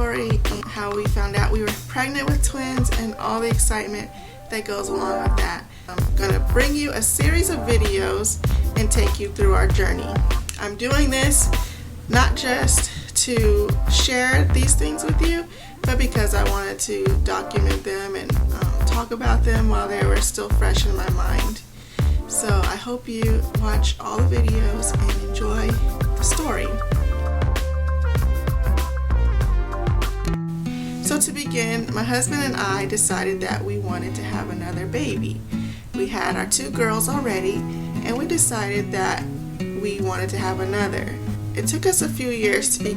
story and how we found out we were pregnant with twins and all the excitement that goes along with that. I'm going to bring you a series of videos and take you through our journey. I'm doing this not just to share these things with you, but because I wanted to document them and talk about them while they were still fresh in my mind. So I hope you watch all the videos and enjoy the story. So to begin, my husband and I decided that we wanted to have another baby. We had our 2 girls already, and we decided that we wanted to have another. It took us a few years to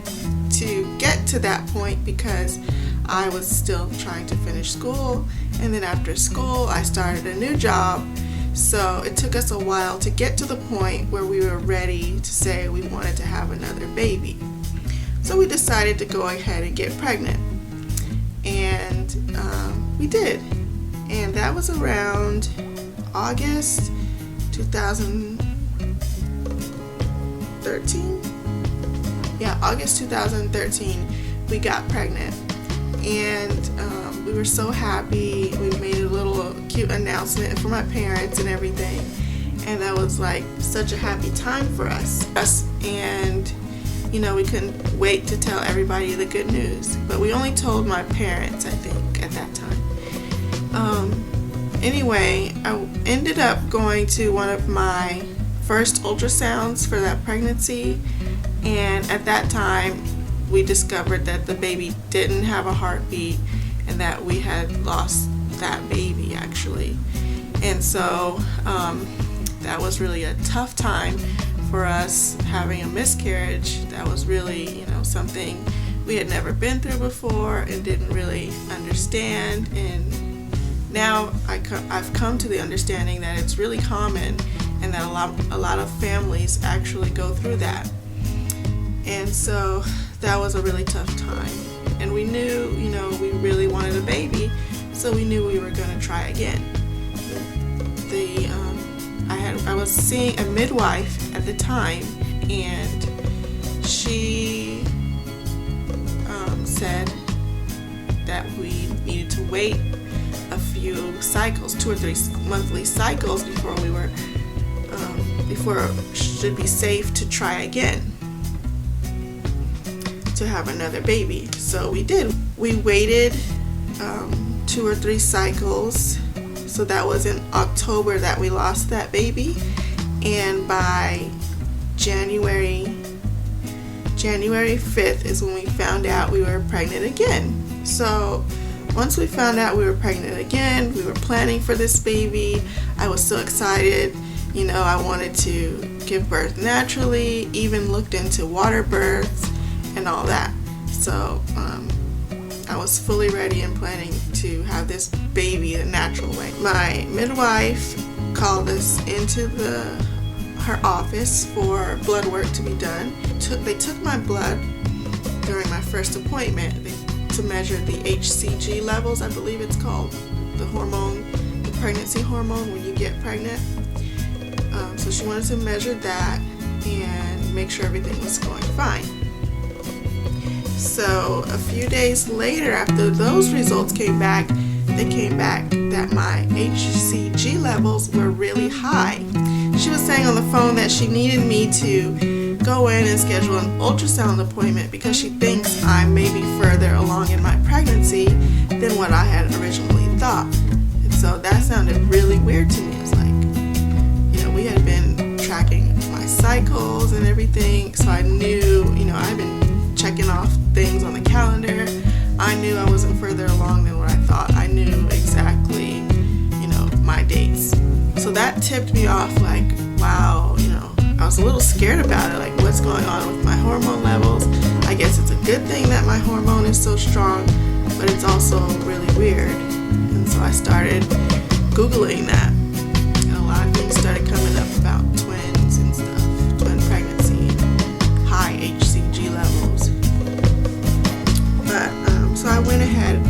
get to that point because I was still trying to finish school, and then after school I started a new job. So it took us a while to get to the point where we were ready to say we wanted to have another baby. So we decided to go ahead and get pregnant. And we did. And that was around August 2013. Yeah, August 2013 we got pregnant. And we were so happy. We made a little cute announcement for my parents and everything, and that was like such a happy time for us. And you know, we couldn't wait to tell everybody the good news, but we only told my parents, I think, at that time. Anyway, I ended up going to one of my first ultrasounds for that pregnancy, and at that time we discovered that the baby didn't have a heartbeat and that we had lost that baby actually. And so that was really a tough time for us, having a miscarriage. That was really, you know, something we had never been through before and didn't really understand. And now I've come to the understanding that it's really common and that a lot of families actually go through that. And so that was a really tough time. And we knew, you know, we really wanted a baby, so we knew we were going to try again. I was seeing a midwife at the time, and she said that we needed to wait a few cycles, 2 or 3 monthly cycles before it should be safe to try again to have another baby. So we did. We waited 2 or 3 cycles. So that was in October that we lost that baby, and by January 5th is when we found out we were pregnant again. So once we found out we were pregnant again, we were planning for this baby. I was so excited. You know, I wanted to give birth naturally, even looked into water births and all that. So I was fully ready and planning to have this baby the natural way. My midwife called us into her office for blood work to be done. They took my blood during my first appointment to measure the HCG levels, I believe it's called, the hormone, the pregnancy hormone when you get pregnant. So she wanted to measure that and make sure everything was going fine. So a few days later, after those results came back, they came back that my HCG levels were really high. She was saying on the phone that she needed me to go in and schedule an ultrasound appointment because she thinks I may be further along in my pregnancy than what I had originally thought. And so that sounded really weird to me. It was like, you know, we had been tracking my cycles and everything, so I knew, you know, I've been checking off things on the calendar. I knew I wasn't further along than what I thought. I knew exactly, you know, my dates. So that tipped me off, like, wow, you know, I was a little scared about it, like what's going on with my hormone levels. I guess it's a good thing that my hormone is so strong, but it's also really weird. And so I started Googling that, and a lot of things started coming up about twins and stuff, twin pregnancy, high HCG levels. But so I went ahead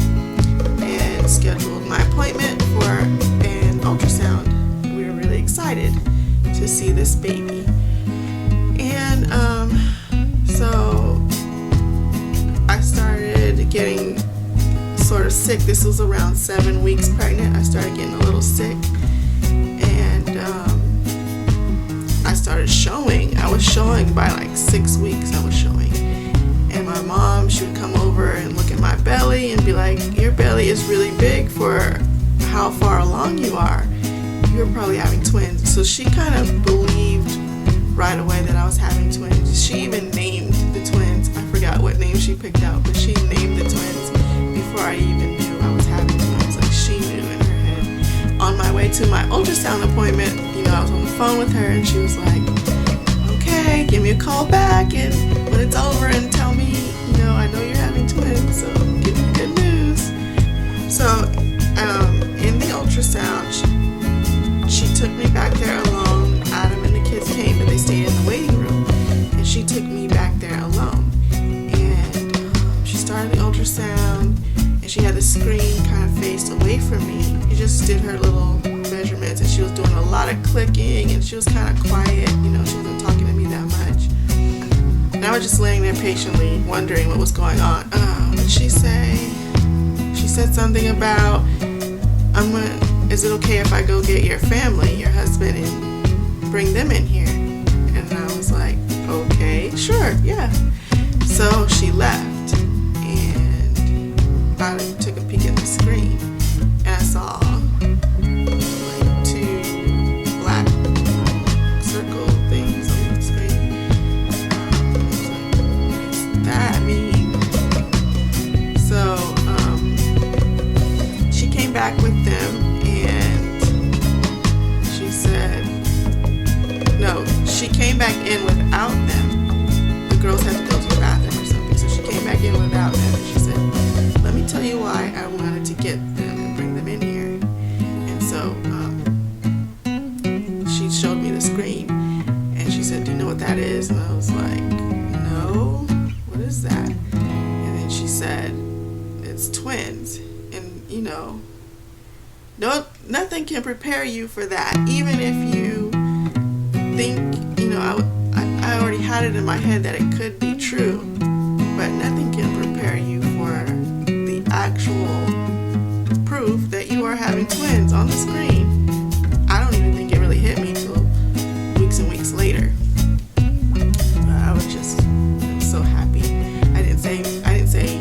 and scheduled my appointment for an ultrasound. We were really excited to see this baby. And so I started sort of sick. This was around 7 weeks pregnant. I started getting a little sick, and I started showing. I was showing by like 6 weeks. I was showing, and my mom, she would come over and look at my belly and be like, "Your belly is really big for how far along you are. You're probably having twins." So she kind of believed right away that I was having twins. She even named the twins. I forgot what name she picked out, but she named the twins before I even knew I was having twins. Like, she knew in her head. On my way to my ultrasound appointment, I was on the phone with her, and she was like, "Okay, give me a call back and when it's over and tell me, I know you're having twins, so give me good news." So in the ultrasound, she took me back there alone. Adam and the kids came, but they stayed in the waiting room, and she took me back there alone. And she started the ultrasound, and she had the screen kind of faced away from me. She just did her little measurements, and she was doing a lot of clicking, and she was kind of quiet. She wasn't talking to me that much. And I was just laying there patiently, wondering what was going on. What did she say? She said something about, "Is it okay if I go get your family, your husband, and bring them in here?" And I was like, "Okay, sure, yeah." So she left, and I took a peek at the screen, and I saw like 2 black circle things on the screen. I was like, "What does that mean?" So she came back with them. She came back in without them. The girls had to go to the bathroom or something, so she came back in without them, and she said, "Let me tell you why I wanted to get them and bring them in here." And so she showed me the screen, and she said, "Do you know what that is?" And I was like, "No, what is that?" And then she said, "It's twins." And nothing can prepare you for that, even if you think, I already had it in my head that it could be true, but nothing can prepare you for the actual proof that you are having twins on the screen. I don't even think it really hit me till weeks and weeks later. I was so happy. I didn't say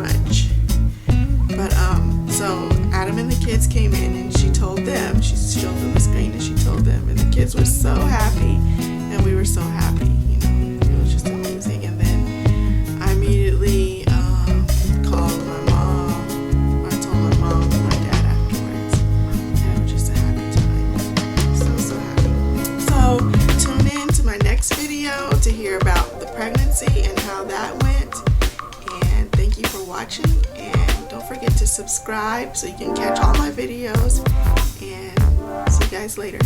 much, but so Adam and the kids came in, and she told them. She showed them the screen, and she told them, and the kids were so happy, and we were so happy. It was just amazing. And then I immediately called my mom. I told my mom and my dad afterwards, and it was just a happy time. So happy. So tune in to my next video to hear about the pregnancy and how that went. And thank you for watching. And don't forget to subscribe so you can catch all my videos. And see you guys later.